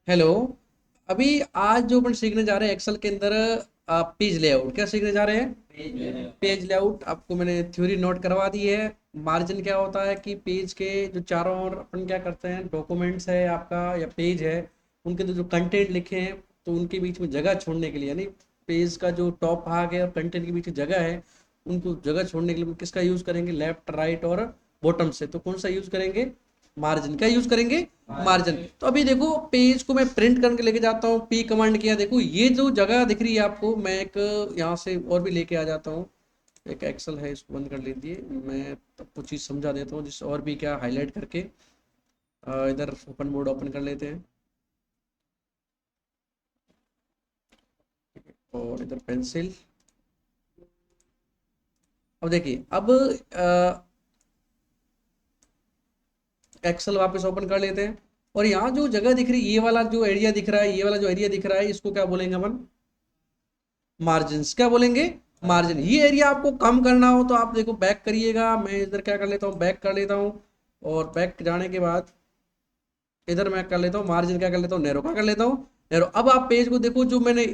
Hello. अभी आज जो अपन सीखने जा रहे हैं एक्सेल के अंदर पेज लेआउट, क्या सीखने जा रहे हैं? पेज लेआउट आपको मैंने थ्योरी नोट करवा दी है। मार्जिन क्या होता है कि पेज के जो चारों ओर अपन क्या करते हैं, डॉक्यूमेंट्स है आपका या पेज है, उनके अंदर जो कंटेंट लिखे हैं तो उनके बीच में जगह छोड़ने के लिए, यानी पेज का जो टॉप भाग है और कंटेंट के बीच में जगह है, उनको जगह छोड़ने के लिए किसका यूज करेंगे? लेफ्ट, राइट और बॉटम से। तो कौन सा यूज करेंगे? मार्जिन का यूज करेंगे। मार्जिन। तो अभी देखो, पेज को मैं प्रिंट करके लेके जाता हूँ, पी कमांड किया। देखो ये जो जगह दिख रही है आपको, मैं एक यहाँ से और भी लेके आ जाता हूँ। एक एक्सेल है, इसको बंद कर लीजिए। मैं आपको चीज़ समझा देता हूँ जिससे और भी क्या हाईलाइट करके इधर ओपन बोर्ड ओपन कर लेते हैं और इधर पेंसिल। अब देखिए, अब एक्सेल वापस ओपन कर लेते हैं और यहाँ जो जगह दिख रही है, ये वाला जो एरिया दिख रहा है, ये वाला जो एरिया दिख रहा है, इसको क्या बोलेंगे अपन? मार्जिन। क्या बोलेंगे? मार्जिन। ये एरिया आपको कम करना हो तो आप देखो बैक करिएगा। मैं इधर क्या कर लेता हूँ, बैक कर लेता हूँ और बैक जाने के बाद इधर मैं कर लेता हूँ मार्जिन, क्या कर लेता हूँ, नैरो का कर लेता हूँ, नैरो। अब आप पेज को देखो, जो मैंने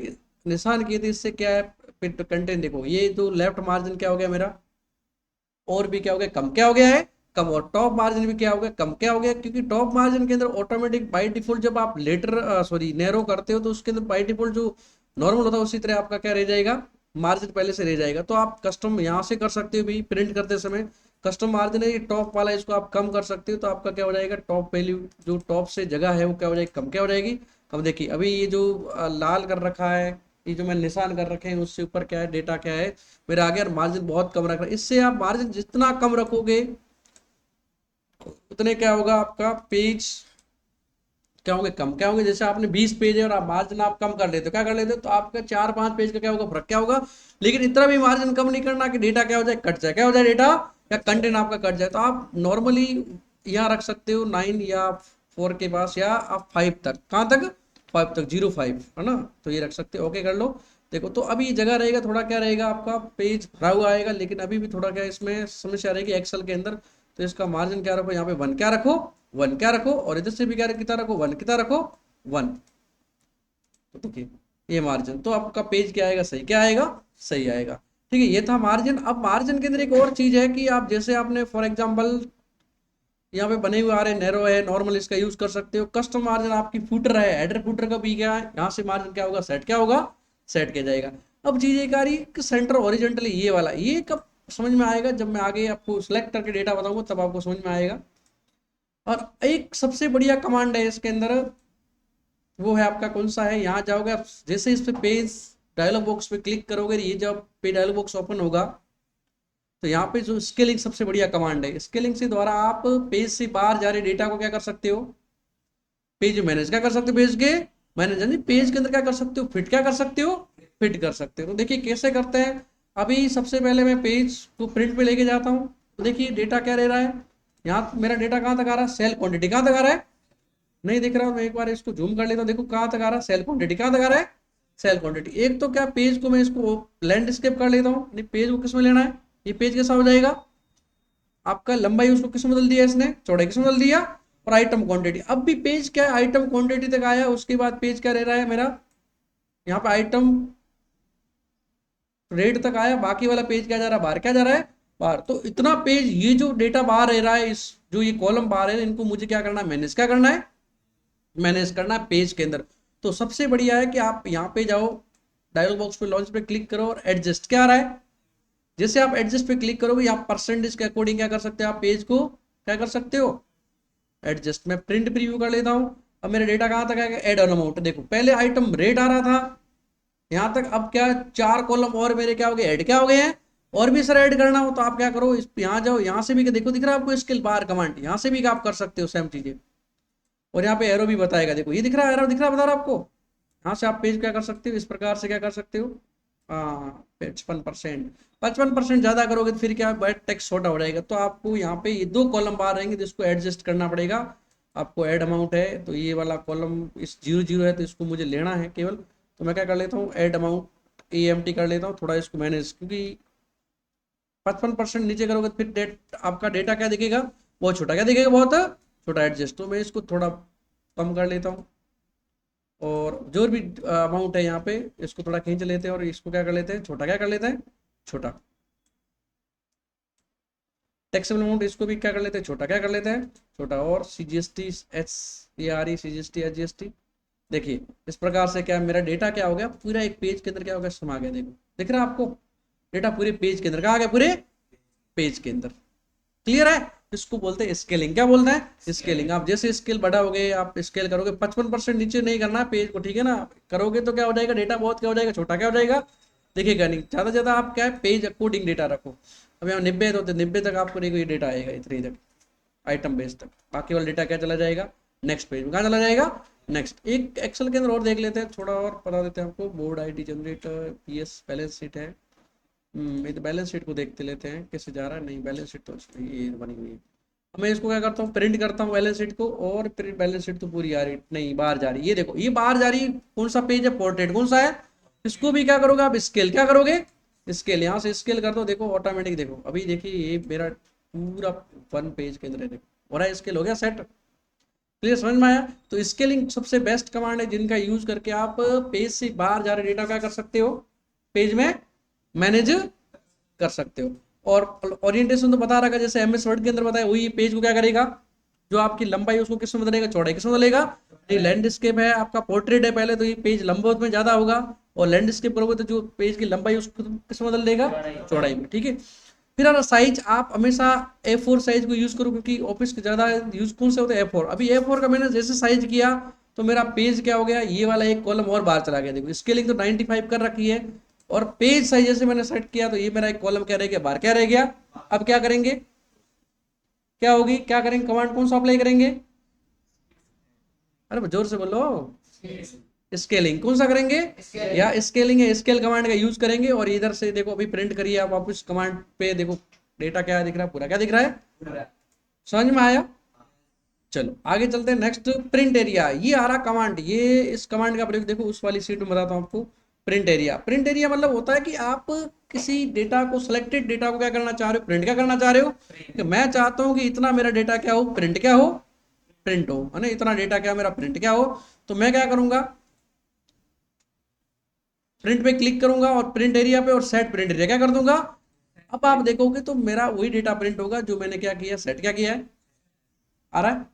निशान किए थे इससे क्या है, कंटेंट देखो, ये जो लेफ्ट मार्जिन क्या हो गया मेरा, और भी क्या हो गया, कम। क्या हो गया है? कम। और टॉप मार्जिन भी क्या हो गया, कम। क्या हो गया? क्योंकि टॉप मार्जिन के अंदर ऑटोमेटिक बाय डिफॉल्ट जब आप लेटर सॉरी नैरो करते हो तो उसके अंदर बाय डिफॉल्ट जो नॉर्मल होता है उसी तरह आपका क्या रह जाएगा, मार्जिन पहले से रह जाएगा। तो आप कस्टम यहाँ से कर सकते हो भी, प्रिंट करते समय कस्टम मार्जिन है ये टॉप वाला, इसको आप कम कर सकते हो। तो आपका क्या हो जाएगा, टॉप वैल्यू जो टॉप से जगह है वो क्या हो जाएगी, कम। क्या हो जाएगी? कम। देखिए अभी ये जो लाल कर रखा है, ये जो मैं निशान कर रखे हैं उससे ऊपर क्या है, डेटा क्या है मेरा आ गया। मार्जिन बहुत कम रख रहा है। इससे आप मार्जिन जितना कम रखोगे उतने क्या होगा, आपका पेज क्या होंगे, कम। क्या होंगे? जैसे आपने 20 पेज है और आप मार्जिन आप कम कर लेते हो, क्या कर लेते हो, तो आपका 4-5 पेज का क्या होगा, फर्क क्या होगा। लेकिन इतना भी मार्जिन कम नहीं करना कि डेटा क्या हो जाए, कट जाए। क्या हो जाए, डेटा या कंटेंट आपका कट जाए। तो आप नॉर्मली यहाँ रख सकते हो 9 या 4 के पास, या आप 5 तक। कहाँ तक? 5 तक, 0-5 है ना। तो ये रख सकते हो, ओके कर लो। देखो तो अभी ये जगह रहेगा, थोड़ा क्या रहेगा, आपका पेज भरा हुआ आएगा, लेकिन अभी भी थोड़ा क्या इसमें समस्या रहेगी एक्सेल के अंदर। तो इसका मार्जिन क्या रखो, यहाँ पे 1 क्या रखो, 1 क्या रखो, और इधर से भी क्या कितना रखो, 1 कितना रखो, 1। तो देखिए ये मार्जिन, तो आपका पेज क्या आएगा, सही क्या आएगा, सही आएगा। ठीक है, ये था मार्जिन। अब मार्जिन के अंदर एक और चीज है कि आप जैसे आपने फॉर एग्जांपल यहाँ पे बने हुए आ रहे, नैरो है, नॉर्मल, इसका यूज कर सकते हो। कस्टम मार्जिन आपकी फुटर है, हेडर फुटर का भी क्या है, यहाँ से मार्जिन क्या होगा, सेट क्या होगा, सेट किया जाएगा। अब चीज एक आ रही है कि सेंटर ओरिजेंटली, ये वाला, ये कब समझ में आएगा, जब मैं आगे आपको सिलेक्ट करके डेटा बताऊंगा तब आपको समझ में आएगा। और एक सबसे बढ़िया कमांड है इसके अंदर, वो है आपका कौन सा है, यहाँ जाओगे आप, जैसे इस पे पेज डायलॉग बॉक्स पे क्लिक करोगे, ये जब पे डायलॉग बॉक्स ओपन होगा तो यहाँ पे जो स्केलिंग सबसे बढ़िया कमांड है, स्केलिंग से द्वारा आप पेज से बाहर जा रहे डेटा को क्या कर सकते हो, पेज मैनेज क्या कर सकते हो, पेज के मैनेज, यानी पेज के अंदर क्या कर सकते हो, फिट क्या कर सकते हो, फिट कर सकते हो। तो देखिए कैसे करते हैं। अभी सबसे पहले मैं पेज को प्रिंट पे लेके जाता हूँ, तो देखिए डेटा क्या रह रहा है, यहाँ मेरा डेटा कहाँ तक आ रहा है, सेल क्वांटिटी कहाँ तक आ रहा है, नहीं दिख रहा। मैं एक बार इसको जूम कर लेता हूँ, देखो कहाँ तक आ रहा है, सेल क्वांटिटी कहाँ तक आ रहा है, सेल क्वांटिटी। एक तो क्या, पेज को मैं इसको लैंडस्केप कर लेता हूँ, नहीं पेज को किस में लेना है, ये पेज कैसा हो जाएगा आपका, लंबाई उसको किस में बदल दिया इसने, चौड़ाई किस में बदल दिया, और आइटम क्वांटिटी। अब भी पेज क्या है, आइटम क्वांटिटी तक आया, उसके बाद पेज क्या रह रहा है मेरा, यहाँ पे आइटम रेट तक आया, बाकी वाला पेज क्या जा रहा है, बाहर क्या जा रहा है, बाहर। तो इतना पेज, ये जो डेटा बाहर रह रहा है, इस जो ये कॉलम बाहर है, इनको मुझे क्या करना है, मैनेज क्या करना है, मैनेज करना है पेज के अंदर। तो सबसे बढ़िया है कि आप यहाँ पे जाओ, डायलॉग बॉक्स पे लॉन्च पे क्लिक करो और एडजस्ट क्या आ रहा है, जैसे आप एडजस्ट पे क्लिक करोगे आप परसेंटेज के अकॉर्डिंग क्या कर सकते हो, आप पेज को क्या कर सकते हो, एडजस्ट। मैं प्रिंट प्रीव्यू कर लेता हूँ। अब मेरा डेटा कहाँ तक आएगा, एड ऑन अमाउंट। देखो पहले आइटम रेट आ रहा था यहाँ तक, अब क्या, 4 कॉलम और मेरे क्या हो गए, ऐड क्या हो गए हैं। और भी सर ऐड करना हो तो आप क्या करो, इस यहाँ जाओ, यहाँ से भी देखो दिख रहा है आपको स्किल बार कमांड, यहाँ से भी आप कर सकते हो सेम चीजें। और यहाँ पे एरो भी बताएगा, देखो ये दिख रहा है, एरो दिख रहा है, बता रहा आपको। यहाँ से आप पेज क्या कर सकते हो, इस प्रकार से क्या कर सकते हो, हाँ 55%। 55% ज्यादा करोगे तो फिर क्या, टेक्स्ट छोटा हो जाएगा। तो आपको यहाँ पे ये 2 कॉलम बाहर रहेंगे जिसको एडजस्ट करना पड़ेगा आपको। ऐड अमाउंट है तो ये वाला कॉलम इस 0-0 है तो इसको मुझे लेना है केवल। तो मैं क्या कर लेता हूँ, ऐड अमाउंट AMT कर लेता हूँ, थोड़ा इसको मैनेज, क्योंकि 55% नीचे करोगे तो फिर आपका डेटा क्या दिखेगा, बहुत छोटा, क्या दिखेगा, बहुत छोटा। एडजस्ट, तो मैं इसको थोड़ा कम कर लेता हूँ, और जो भी अमाउंट है यहाँ पे इसको थोड़ा खींच लेते हैं और इसको क्या कर लेते हैं, छोटा क्या कर लेते हैं, छोटा। टैक्सेबल अमाउंट इसको भी क्या कर लेते हैं, छोटा क्या कर लेते हैं, छोटा। और CGST SERE CGST SGST, देखिए इस प्रकार से क्या मेरा डेटा क्या हो गया, पूरा एक पेज के अंदर क्या हो गया, समा गया। देखो दिख रहा है आपको, डेटा पूरे पेज के अंदर कहाँ आ गया, पूरे पेज के अंदर। क्लियर है? इसको बोलते हैं स्केलिंग। क्या बोलते हैं, स्केलिंग। आप जैसे स्केल बढ़ाओगे, आप स्केल करोगे 55% नीचे नहीं करना है पेज को, ठीक है ना, करोगे तो क्या हो जाएगा, डेटा बहुत क्या हो जाएगा, छोटा क्या हो जाएगा, दिखेगा नहीं। ज्यादा से ज्यादा आप क्या है, पेज अकोर्डिंग डेटा रखो। अब यहाँ 90 है तो 90 तक आपको देखो ये डेटा आएगा, इतनी तक आइटम बेस तक। बाकी वाला डेटा क्या चला जाएगा, नेक्स्ट पेज में। कहाँ चला जाएगा, नेक्स्ट। एक एक्सेल के अंदर और देख लेते हैं, थोड़ा और बता देते हैं आपको। Board ID generator, PS balance sheet है। ये तो बैलेंस शीट को देखते लेते हैं कैसे जा रहा है। नहीं, बैलेंस शीट तो ये बनी हुई है। अब मैं इसको क्या करता हूँ, प्रिंट करता हूँ बैलेंस शीट को, और प्रिंट बैलेंस शीट तो पूरी आ रही नहीं, बाहर जा रही है। ये देखो ये बाहर जा रही है। कौन सा पेज है, पोर्ट्रेट कौन सा है, इसको भी क्या करोगे आप, स्केल। क्या करोगे, स्केल। यहाँ से स्केल कर दो, देखो ऑटोमेटिक। देखो अभी देखिए ये मेरा पूरा 1 पेज के अंदर है, देखो हो रहा है, स्केल हो गया सेट। क्लियर, समझ में आया? तो स्केलिंग सबसे बेस्ट कमांड है जिनका यूज करके आप पेज से बाहर जा रहे डेटा क्या कर सकते हो, पेज में मैनेज कर सकते हो। और ओरिएंटेशन तो बता रखा, जैसे MS वर्ड के अंदर बताया, वही पेज को क्या करेगा, जो आपकी लंबाई उसको किस में बदलेगा, चौड़ाई किस में बदलेगा। ये लैंडस्केप है, आपका पोर्ट्रेट है पहले, तो ये पेज लंबवत में ज्यादा होगा, और लैंडस्केप करोगे तो जो पेज की लंबाई उसको किस में बदल देगा, चौड़ाई में। ठीक है। फिर अगर साइज, आप हमेशा A4 साइज को यूज करो, क्योंकि ऑफिस के ज्यादा यूज कौन से होते हैं, A4। अभी A4 का मैंने जैसे साइज किया तो मेरा पेज क्या हो गया, ये वाला एक कॉलम और बाहर चला गया। देखो स्केलिंग तो 95 कर रखी है, और पेज साइज जैसे मैंने सेट किया तो ये मेरा एक कॉलम क्या रह गया, बाहर क्या रह गया। अब क्या करेंगे, क्या होगी, क्या करेंगे, कमांड कौन सा अप्लाई करेंगे, अरे जोर से बोलो, स्केलिंग। कौन सा करेंगे, या स्केलिंग है, स्केल कमांड का यूज करेंगे। और इधर से देखो अभी प्रिंट करिए आप वापस कमांड पे, देखो डेटा क्या दिख रहा है, पूरा क्या दिख रहा है, समझ में आया? चलो आगे चलते हैं। नेक्स्ट प्रिंट एरिया, ये आ रहा कमांड। ये इस कमांड का प्रयोग देखो उस वाली सीट में बताता हूँ आपको। प्रिंट एरिया, प्रिंट एरिया मतलब होता है कि आप किसी डेटा को, सिलेक्टेड डेटा को क्या करना चाह रहे हो, प्रिंट क्या करना चाह रहे हो, कि मैं चाहता हूं कि इतना मेरा डेटा क्या हो, प्रिंट क्या हो, प्रिंट हो, है ना, इतना डेटा क्या मेरा प्रिंट क्या हो। तो मैं क्या करूंगा, प्रिंट पे क्लिक करूंगा और प्रिंट एरिया पे, और सेट प्रिंट एरिया क्या कर दूंगा। अब आप देखोगे तो मेरा वही डेटा प्रिंट होगा जो मैंने क्या किया, सेट क्या किया है, आ रहा है।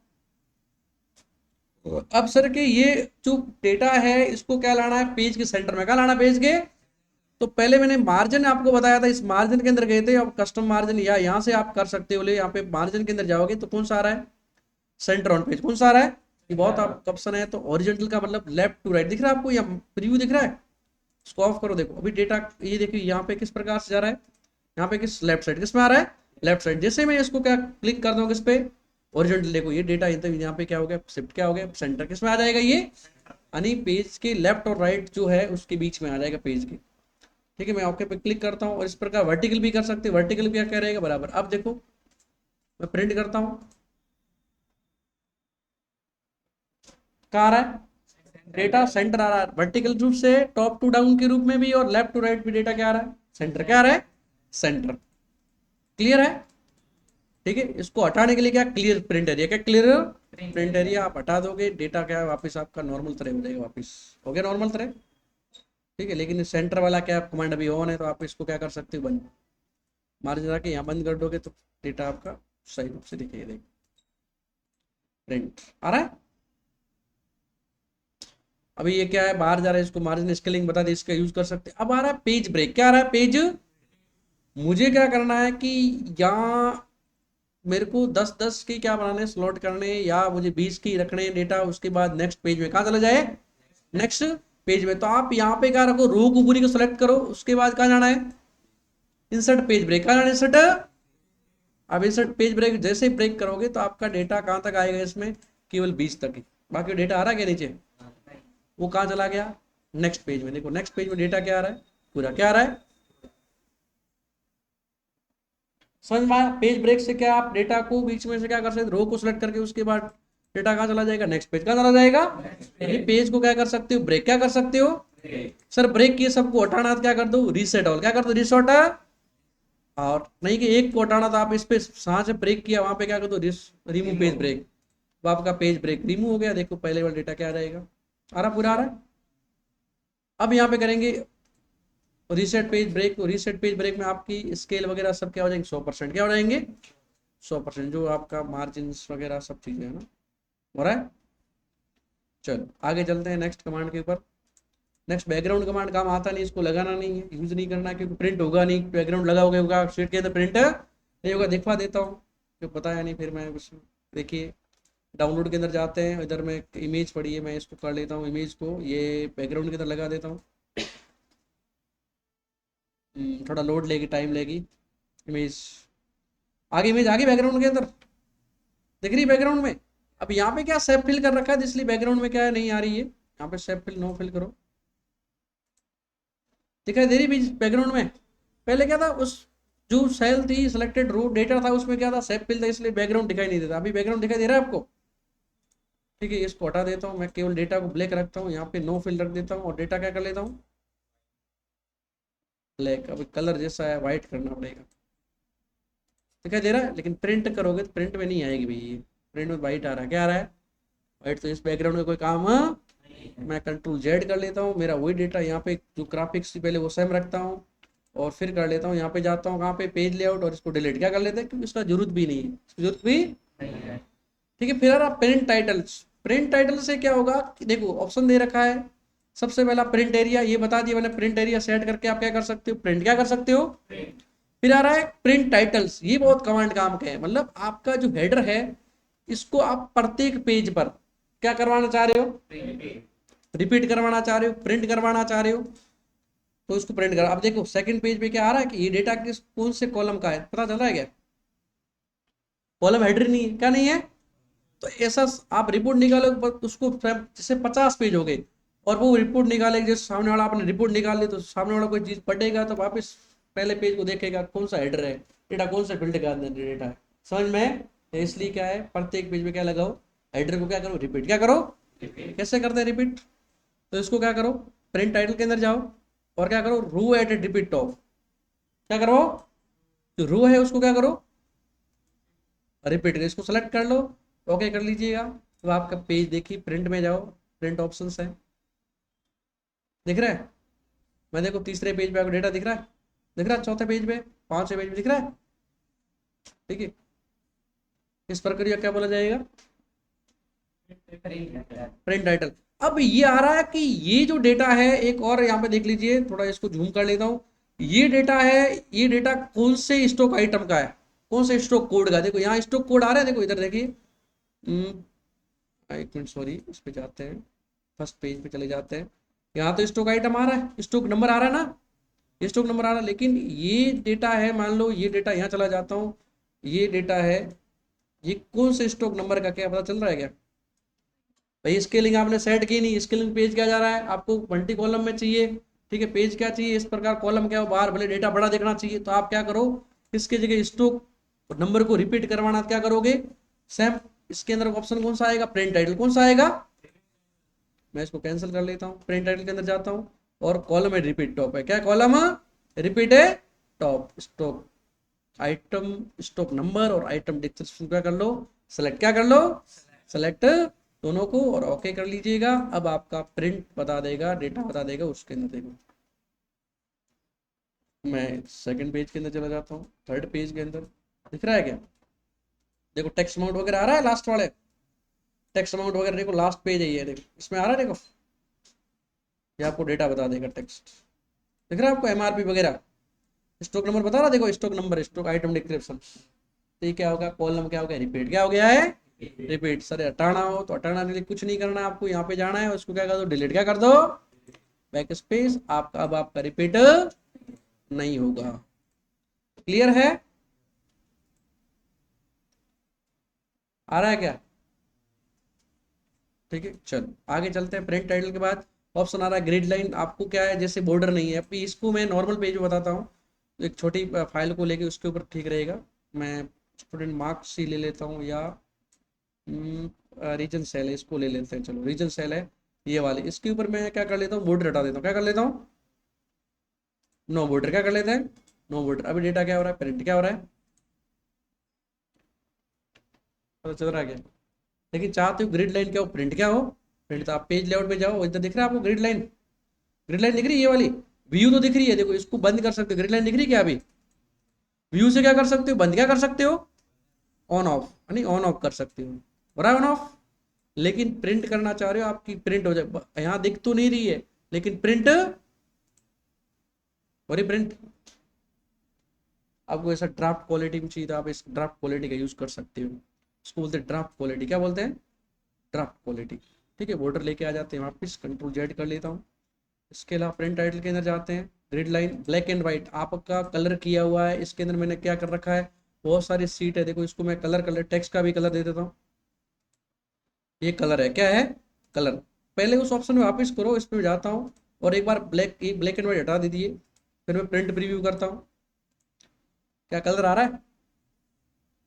अब सर के ये जो डेटा है इसको क्या लाना है, पेज के सेंटर में। क्या लाना पेज के, तो पहले मैंने मार्जिन आपको बताया था, इस मार्जिन के अंदर गए थे। अब कस्टम मार्जिन या यहाँ से आप कर सकते हो, ले यहाँ पे मार्जिन के अंदर जाओगे तो कौन सा आ रहा है, सेंटर ऑन पेज। कौन सा आ रहा है, ये बहुत आप ऑप्शन है। तो ओरिजेंटल का मतलब लेफ्ट टू राइट दिख रहा है आपको, या प्रीव्यू दिख रहा है, इसको ऑफ करो। देखो अभी डेटा ये देखिए यहाँ पे किस प्रकार से जा रहा है, यहाँ पे किस लेफ्ट साइड, किस में आ रहा है, लेफ्ट साइड। जैसे मैं इसको क्या क्लिक कर दूँ किस पे, ओरिजेंटल, देखो ये डेटा यहाँ पे क्या हो गया, शिफ्ट क्या हो गया, सेंटर किस में आ जाएगा ये, यानी पेज के लेफ्ट और राइट जो है उसके बीच में आ जाएगा पेज के। ठीक है, मैं ओके पे क्लिक करता हूँ। और इस प्रकार वर्टिकल भी कर सकते हैं, वर्टिकल क्या क्या रहेगा, बराबर। अब देखो मैं प्रिंट करता हूँ, कहाँ आ रहा है, डेटा सेंटर आ रहा है, वर्टिकल रूप से टॉप टू डाउन के रूप में भी, और लेफ्ट टू राइट भी डेटा क्या आ रहा है, सेंटर क्या आ रहा है, सेंटर। क्लियर है? ठीक है, इसको हटाने के लिए क्या, क्लियर प्रिंट एरिया। क्या क्लियर प्रिंट एरिया, आप हटा दोगे डेटा क्या वापस आपका नॉर्मल तरह हो जाएगा, वापस हो गया नॉर्मल तरह। ठीक है, लेकिन सेंटर वाला क्या कमांड अभी ऑन है, तो आप इसको क्या कर सकते हो, बंद, मार्जिन आके यहाँ बंद कर दोगे तो डेटा आपका सही रूप से दिखेगा। देखो प्रिंट आ रहा है। अभी ये क्या है, बाहर जा रहा है, इसको मार्जिन स्केलिंग बता दी, इसका यूज कर सकते हैं। अब आ रहा है पेज ब्रेक। क्या आ रहा है, पेज, मुझे क्या करना है कि यहाँ मेरे को 10-10 की क्या बनाने, स्लॉट करने, या मुझे 20 की रखने डेटा। उसके बाद नेक्स्ट पेज में कहाँ चला जाए, नेक्स्ट पेज में। तो आप यहाँ पे क्या रखो, रो को पूरी को सेलेक्ट करो। उसके बाद कहाँ जाना है, इंसर्ट पेज ब्रेक। कहाँ जाना है, इंसर्ट। अब इंसर्ट पेज ब्रेक जैसे ही ब्रेक करोगे तो आपका डेटा कहाँ तक आएगा, इसमें केवल 20 तक ही। बाकी डेटा आ रहा है क्या नीचे, वो कहाँ चला गया, नेक्स्ट पेज में। देखो नेक्स्ट पेज में डेटा क्या आ रहा है, पूरा क्या आ रहा है, समझ में आया? पेज ब्रेक से क्या आप डेटा को बीच में से क्या कर सकते, रो को सिलेक्ट करके उसके बाद डेटा कहाँ चला जाएगा, नेक्स्ट पेज। कहाँ चला जाएगा, ये पेज को क्या कर सकते हो, ब्रेक क्या कर सकते हो। सर ब्रेक किए सबको हटाना तो क्या कर दो, रीसेट ऑल। क्या कर दो, रीसेट। और नहीं कि एक को हटाना, तो आप इस पे जहाँ से ब्रेक किया वहां पे क्या कर दो, रिमूव पेज ब्रेक। तो आपका पेज ब्रेक रिमूव हो गया। देखो पहले वाला डेटा क्या आ जाएगा, आ रहा, पूरा आ रहा है। अब यहाँ पे करेंगे reset page break. Reset page break में आपकी स्केल वगैरह सब क्या हो जाएंगे, 100%। क्या हो जाएंगे, 100%। जो आपका मार्जिन वगैरह सब चीज़ें है ना, हो रहा है। चलो आगे चलते हैं नेक्स्ट कमांड के ऊपर। नेक्स्ट बैकग्राउंड कमांड काम आता नहीं, इसको लगाना नहीं है, यूज नहीं करना, क्योंकि प्रिंट होगा नहीं। बैकग्राउंड लगा होगा शीट के अंदर, प्रिंट नहीं होगा। दिखवा देता हूँ, क्यों बताया नहीं फिर मैं कुछ। देखिए डाउनलोड के अंदर जाते हैं, इधर में इमेज पड़ी है, मैं इसको कर लेता हूँ, इमेज को ये बैकग्राउंड के अंदर लगा देता हूँ। थोड़ा लोड लेगी, टाइम लेगी। इमेज आगे, इमेज आगे बैकग्राउंड के अंदर दिख रही बैकग्राउंड में। अब यहाँ पे क्या सेप फिल कर रखा है, इसलिए बैकग्राउंड में क्या है नहीं आ रही है। यहाँ पे सेप फिल नो फिल करो, दिखाई दे रही बैकग्राउंड में। पहले क्या था, उस जो सेल थी सिलेक्टेड रो डेटा था, उसमें क्या था, सेप फिल था, इसलिए बैकग्राउंड दिखाई नहीं देता। अभी बैकग्राउंड दिखाई दे रहा है आपको। ठीक है, इसको हटा देता हूँ मैं, केवल डेटा को ब्लैक रखता हूँ, यहाँ पे नो फिल रख देता हूँ, और डेटा क्या कर लेता हूँ, ब्लैक। अभी कलर जैसा है व्हाइट करना पड़ेगा। दिखाई दे रहा है, लेकिन प्रिंट करोगे तो प्रिंट में नहीं आएगी भाई, ये प्रिंट में व्हाइट आ रहा है। क्या आ रहा है, व्हाइट। तो इस बैकग्राउंड में कोई काम मैं कंट्रोल जेड कर लेता हूँ, मेरा वही डेटा यहाँ पे जो ग्राफिक्स थी पहले वो सेम रखता हूँ, और फिर कर लेता हूँ, यहाँ पे जाता हूँ कहाँ पे, पेज लेआउट, और इसको डिलीट क्या कर लेते हैं, क्योंकि इसका जरूरत भी नहीं है, इसकी जरूरत भी नहीं है। ठीक है, फिर यार आप प्रिंट टाइटल्स। प्रिंट टाइटल से क्या होगा कि देखो ऑप्शन दे रखा है। सबसे पहला प्रिंट एरिया, ये बता दिया मैंने, प्रिंट एरिया सेट करके आप क्या कर सकते हो, प्रिंट क्या कर सकते हो। फिर आ रहा है प्रिंट टाइटल्स, ये बहुत कमांड काम का है। मतलब आपका जो हेडर है, इसको आप प्रत्येक पेज पर क्या करवाना चाह रहे हो, रिपीट करवाना चाह रहे हो, प्रिंट करवाना चाह रहे हो, तो इसको प्रिंट कर। अब देखो सेकंड पेज पे क्या आ रहा है कि ये डेटा किस कौन से कॉलम का है, पता चल रहा है क्या, कॉलम हेडर नहीं है, क्या नहीं है। तो ऐसा आप रिपोर्ट निकालो, उसको जैसे 50 पेज हो गए, और वो रिपोर्ट निकाले, जैसे सामने वाला आपने रिपोर्ट निकाल ली, तो सामने वाला कोई चीज पढ़ेगा तो वापस पहले पेज को देखेगा कौन सा हेडर है, डेटा कौन सा फील्ड का अंदर डेटा है। समझ में, इसलिए क्या है, प्रत्येक पेज में क्या लगाओ, हेडर को क्या करो, रिपीट क्या करो। कैसे करते हैं रिपीट, तो इसको क्या करो, प्रिंट टाइटल के अंदर जाओ, और क्या करो, रू एट रिपीट टॉप। क्या करो, जो रू है उसको क्या करो, रिपीट कर, इसको सेलेक्ट कर लो, ओके कर लीजिएगा। तो आपका पेज देखिए, प्रिंट में जाओ, प्रिंट ऑप्शंस है, दिख रहा है। मैं देखो तीसरे पेज पे आपको डेटा दिख रहा है, दिख रहा है, चौथे पेज पे, पांचवें पेज पे दिख रहा है। ठीक है, इस प्रक्रिया क्या बोला जाएगा, प्रिंट टाइटल। अब ये आ रहा है कि ये जो डेटा है, एक और यहाँ पे देख लीजिए, थोड़ा इसको जूम कर लेता हूँ। ये डेटा है, ये डेटा कौन से स्टॉक आइटम का है, कौन से स्टॉक कोड का। देखो यहाँ स्टॉक कोड आ रहा है, देखो इधर देखिए। एक मिनट, सॉरी, इस पे जाते हैं, फर्स्ट पेज पे चले जाते हैं। यहाँ तो स्टॉक आइटम आ रहा है, स्टॉक नंबर आ रहा है ना, ये स्टॉक नंबर आ रहा है। लेकिन ये डेटा है, मान लो ये डेटा, यहाँ चला जाता हूँ, ये डेटा है, ये कौन से स्टॉक नंबर का, क्या पता चल रहा है क्या भाई। स्केलिंग आपने सेट की नहीं, स्केलिंग पेज क्या जा रहा है, आपको मल्टी कॉलम में चाहिए। ठीक है, पेज क्या चाहिए, इस प्रकार कॉलम क्या हो, बाहर भले डेटा बड़ा देखना चाहिए, तो आप क्या करो, इसके जगह स्टॉक नंबर को रिपीट करवाना क्या करोगे, सेम। इसके अंदर ऑप्शन कौन सा आएगा, प्रिंट टाइटल कौन सा आएगा। मैं इसको कैंसिल कर लेता हूँ, प्रिंट टाइटल के अंदर जाता हूँ, और कॉलम है रिपीट टॉप है, क्या कॉलम है, रिपीट है top. Stock item, stock number और आइटम डिस्क्रिप्शन क्या कर लो, सेलेक्ट क्या कर लो, सेलेक्ट दोनों को, और ओके कर लीजिएगा। अब आपका प्रिंट बता देगा, डेटा बता देगा उसके अंदर। देखो मैं सेकंड पेज के अंदर चला जाता हूँ, थर्ड पेज के अंदर दिख रहा है क्या, देखो टेक्स्ट अमाउंट वगैरह आ रहा है, लास्ट वाले टेक्स्ट अमाउंट वगैरह, देखो लास्ट पेज है ये, देखो इसमें आ रहा है, देखो ये आपको डेटा बता देगा, टेक्स्ट दिख रहा है आपको, एमआरपी वगैरह, स्टॉक नंबर बता रहा, देखो stock number, stock item description. तो ये क्या होगा, कॉलम क्या हो गया, रिपीट क्या हो गया है, रिपीट। सर हटाना हो तो हटाना के लिए कुछ नहीं करना है आपको, यहाँ पे जाना है, उसको क्या कर दो, डिलीट क्या कर दो, बैक स्पेस। आपका अब आपका रिपीट नहीं होगा। क्लियर है, आ रहा है क्या। ठीक है, चलो आगे चलते हैं। प्रिंट टाइटल के बाद ऑप्शन आ रहा है ग्रिड लाइन। आपको क्या है, जैसे बॉर्डर नहीं है, अभी इसको मैं नॉर्मल पेज में बताता हूँ, एक छोटी फाइल को लेके उसके ऊपर ठीक रहेगा। मैं स्टूडेंट मार्क्स ही ले लेता हूँ, या रीजन सेल है, इसको ले लेते हैं, चलो रीजन सेल है ये वाली, इसके ऊपर मैं क्या कर लेता हूँ, बॉर्डर हटा देता हूँ, क्या कर लेता हूँ, नो बॉर्डर क्या कर लेते हैं, नो बॉर्डर। अभी डेटा क्या हो रहा है, प्रिंट क्या हो रहा है, पता चल रहा है क्या। लेकिन चाहते हो ग्रिड लाइन क्या हो, प्रिंट क्या हो, प्रिंट, तो आप पेज लेआउट में जाओ, इधर दिख रहा है आपको ग्रिड लाइन, ग्रिड लाइन दिख रही है ये वाली, व्यू तो दिख रही है, देखो इसको बंद कर सकते हो, ग्रिड लाइन दिख रही है क्या अभी, व्यू से क्या कर सकते हो, बंद क्या कर सकते हो, ऑन ऑफ, यानी ऑन ऑफ कर सकते हो, हो रहा है ऑन ऑफ। लेकिन प्रिंट करना चाह रहे हो आपकी प्रिंट हो जाए, यहाँ दिख तो नहीं रही है लेकिन प्रिंट हो रही, प्रिंट। आपको ऐसा ड्राफ्ट क्वालिटी में चाहिए तो आप इस ड्राफ्ट क्वालिटी का यूज कर सकते हो, इसको बोलते हैं ड्राफ्ट क्वालिटी, क्या बोलते हैं, ड्राफ्ट क्वालिटी। ठीक है, बॉर्डर लेके आ जाते हैं वापस, कंट्रोल जेड कर लेता हूँ। इसके अलावा प्रिंट टाइटल के अंदर जाते हैं, grid line black and white आपका कलर किया हुआ है, इसके अंदर मैंने क्या कर रखा है, बहुत सारी सीट है, देखो इसको मैं कलर टेक्स्ट का भी कलर दे देता हूँ, ये कलर है, क्या है, कलर। पहले उस ऑप्शन में वापस करो, इसमें जाता हूँ और एक बार ब्लैक एंड व्हाइट हटा दीजिए, फिर मैं प्रिंट प्रीव्यू करता हूँ, क्या कलर आ रहा है,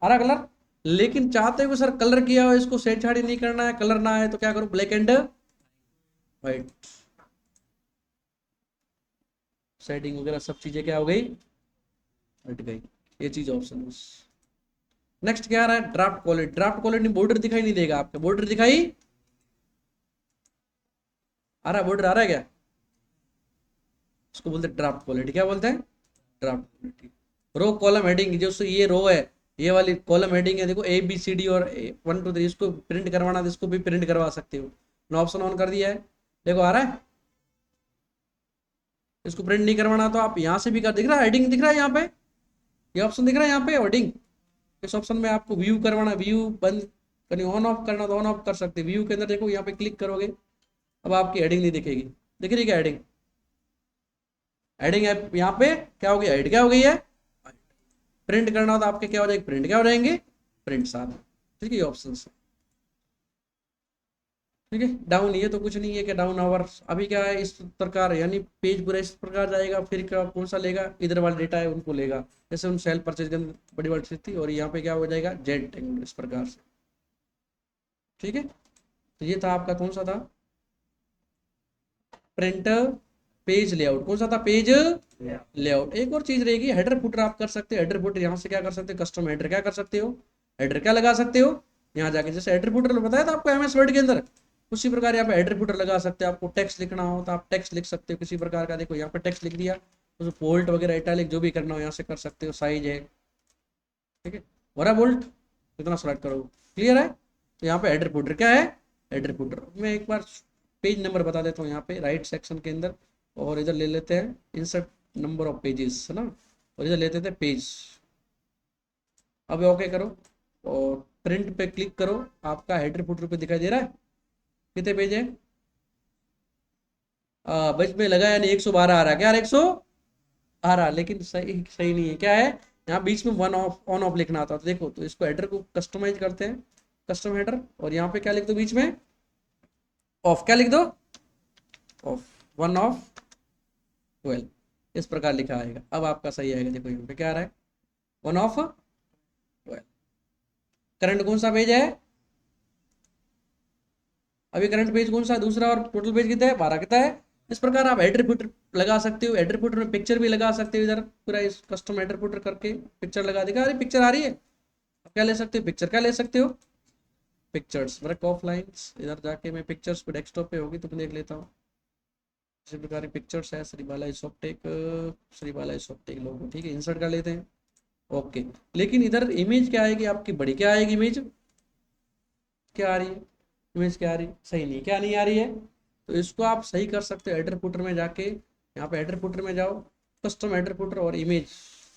आ रहा कलर। लेकिन चाहते हो सर कलर किया हो इसको सेट छाड़ी नहीं करना है, कलर ना है, तो क्या करो, ब्लैक एंड व्हाइट, सेटिंग वगैरह सब चीजें क्या हो गई, हट गई, ये चीज ऑप्शन। नेक्स्ट क्या आ रहा है, draft quality, draft quality border दिखाई नहीं देगा आपका, बॉर्डर दिखाई आ रहा है, बॉर्डर आ रहा है क्या, इसको बोलते हैं ड्राफ्ट क्वालिटी, क्या बोलते हैं, draft quality. Row column heading, जो ये रो है, ये वाली कॉलम हेडिंग है, देखो ABCD और 1 2 3, इसको प्रिंट करवाना तो इसको भी प्रिंट करवा सकते हो, नो ऑप्शन ऑन कर दिया है, देखो आ रहा है। इसको प्रिंट नहीं करवाना तो आप यहाँ से भी कर, दिख रहा है हेडिंग दिख रहा है यहाँ पे, ये ऑप्शन दिख रहा है यहाँ पे हेडिंग, इस ऑप्शन में आपको व्यू करवाना, व्यू बंद करनी, ऑन ऑफ करना तो ऑन ऑफ कर सकते, व्यू के अंदर देखो यहाँ पे क्लिक करोगे, अब आपकी हेडिंग नहीं दिखेगी, दिख रही क्या हेडिंग, हेडिंग है यहाँ पे, क्या हो गया, हेड क्या हो गई है, प्रिंट करना हो तो आपके क्या हो जाएगी, प्रिंट क्या हो जाएंगे, प्रिंट साथ। ठीक है, ये ऑप्शन है। ठीक है, डाउन ये तो कुछ नहीं है कि डाउन आवर्स, अभी क्या है इस प्रकार, यानी पेज पूरा इस प्रकार जाएगा, फिर क्या कौन सा लेगा, इधर वाला डेटा है उनको लेगा, जैसे उन सेल परचेज के अंदर बड़ी बड़ी चीज थी, और यहाँ पे क्या हो जाएगा, जेड इस प्रकार से। ठीक है, तो ये था आपका कौन सा था, प्रिंट पेज लेआउट, कौन सा था, पेज लेआउट। एक और चीज रहेगी, हेडर फुटर आप कर सकते हो, हेडर फुटर यहाँ से क्या कर सकते हो, कस्टम हेडर क्या कर सकते हो, हेडर क्या लगा सकते हो, यहाँ जाके जैसे हेडर फुटर बताया था आपको MS वर्ड के अंदर, उसी प्रकार यहाँ पे हेडर फुटर लगा सकते हो। आपको टेक्स्ट लिखना हो तो आप टेक्स्ट लिख सकते हो किसी प्रकार का, देखो यहाँ पे टेक्स्ट लिख दिया, तो बोल्ट वगैरह इटैलिक जो भी करना हो यहाँ से कर सकते हो, साइज है, ठीक है, वरा बोल्ट कितना सेलेक्ट करो, क्लियर है। तो यहाँ पे हेडर फुटर क्या है, हेडर फुटर। मैं एक बार पेज नंबर बता देता हूँ, यहाँ पे राइट सेक्शन के अंदर, और इधर ले लेते हैं इंसर्ट नंबर ऑफ पेजेस, है ना, और इधर लेते थे पेज। अब ओके करो और प्रिंट पे क्लिक करो, आपका हेडर फुटर पे दिखाई दे रहा है कितने पेज है, बच में लगा यानी 112 आ रहा है, क्या 100 आ रहा, लेकिन सही सही नहीं है, क्या है, यहाँ बीच में वन ऑफ ऑन ऑफ लिखना था, तो देखो, तो इसको हेडर को कस्टमाइज करते हैं, कस्टम हेडर, और यहाँ पे क्या लिख दो बीच में, ऑफ, क्या लिख दो, ऑफ, 1 ऑफ 12, इस प्रकार लिखा आएगा। अब आपका सही आएगा, देखो यहाँ पे क्या आ रहा है, 1 ऑफ 12। करंट कौन सा पेज है, अभी करंट पेज कौन सा है, दूसरा, और टोटल पेज कितना है, 12, कितना है। इस प्रकार आप हेडर फुटर लगा सकते हो, हेडर फुटर में पिक्चर भी लगा सकते हो, इधर पूरा इस कस्टम हेडर फुटर करके पिक्चर लगा देगा, अरे पिक्चर आ रही है, अब क्या ले सकते हो, पिक्चर क्या ले सकते हो, पिक्चर्स वर्क ऑफ लाइन्स, इधर जाके मैं पिक्चर्स पे डेस्कटॉप पे होगी तो मैं देख लेता हूँ, इसी प्रकार की पिक्चर्स है, श्री बालाजी सॉफ्टेक, श्री बालाजी सॉफ्टेक लोगो, ठीक है, इंसर्ट कर लेते हैं, ओके। लेकिन इधर इमेज क्या आएगी आपकी, बड़ी क्या आएगी इमेज, क्या आ रही है, इमेज क्या आ रही है, सही नहीं, क्या नहीं आ रही है, तो इसको आप सही कर सकते हो, हेडर फुटर में जाके, यहाँ पे हेडर फुटर में जाओ, कस्टम हेडर फुटर, और इमेज,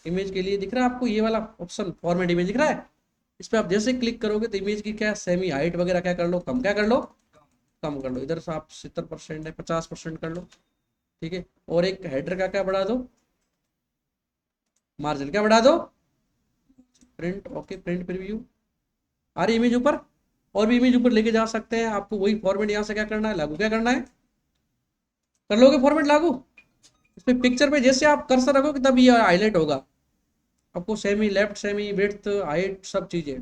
इमेज के लिए दिख रहा है आपको ये वाला ऑप्शन, फॉर्मेट इमेज दिख रहा है, इस पर आप जैसे क्लिक करोगे तो इमेज की क्या सेमी हाइट वगैरह क्या कर लो, कम क्या कर लो, कम कर लो, इधर से आप 70% है, 50% कर लो, ठीक है। और एक हेडर का क्या बढ़ा दो, मार्जिन क्या बढ़ा दो, प्रिंट, ओके, प्रिंट प्रीव्यू, आ रही इमेज ऊपर, और भी इमेज ऊपर लेके जा सकते हैं, आपको वही फॉर्मेट यहाँ से क्या करना है, लागू क्या करना है, कर लोगे फॉर्मेट लागू, इस पे पिक्चर पे जैसे आप कर्सर रखोगे तब ये हाईलाइट होगा, आपको semi left, semi width, height, सब चीजें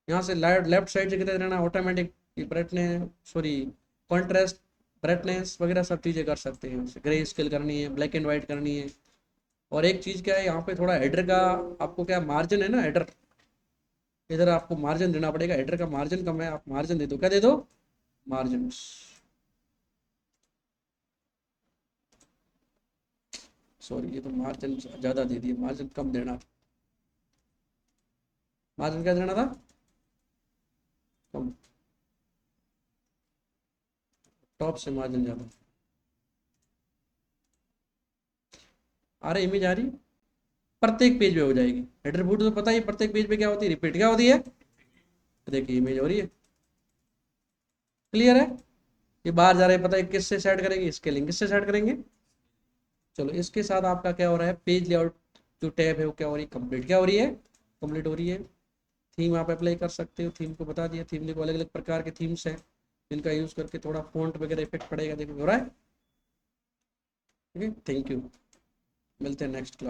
यहाँ से लेफ्ट साइड से कितना रहना, automatic brightness, sorry contrast, brightness वगैरह सब चीजें कर सकते हैं, ग्रे स्केल करनी है, ब्लैक एंड व्हाइट करनी है। और एक चीज क्या है, यहाँ पे थोड़ा हेडर का आपको क्या मार्जिन है ना, हेडर इधर आपको मार्जिन देना पड़ेगा, हेडर का मार्जिन कम है, आप मार्जिन दे दो, क्या दे दो, मार्जिन, सॉरी ये तो मार्जिन ज़्यादा दे दिए, मार्जिन कम देना था। मार्जिन क्या देना था, कम, टॉप से मार्जिन ज़्यादा। आ रही इमेज, आ रही, प्रत्येक पेज पे हो जाएगी। एट्रीब्यूट तो पता ही, प्रत्येक पेज पे क्या होती है, रिपीट क्या होती है। देखिए इमेज हो रही है, क्लियर है। ये बाहर जा रहे हैं, पता है किससे सेट करेंगे, स्केलिंग किससे सेट करेंगे। चलो इसके साथ आपका क्या हो रहा है, पेज लेआउट जो टैब है वो क्या हो रही है, कंप्लीट क्या हो रही है, कंप्लीट हो रही है। थीम आप अप्लाई कर सकते हो, थीम को बता दिया, थीम देखो अलग अलग प्रकार के थीम्स हैं जिनका यूज करके थोड़ा फॉन्ट वगैरह इफेक्ट पड़ेगा, देखो हो रहा है। ठीक है, थैंक यू, मिलते हैं नेक्स्ट क्लास।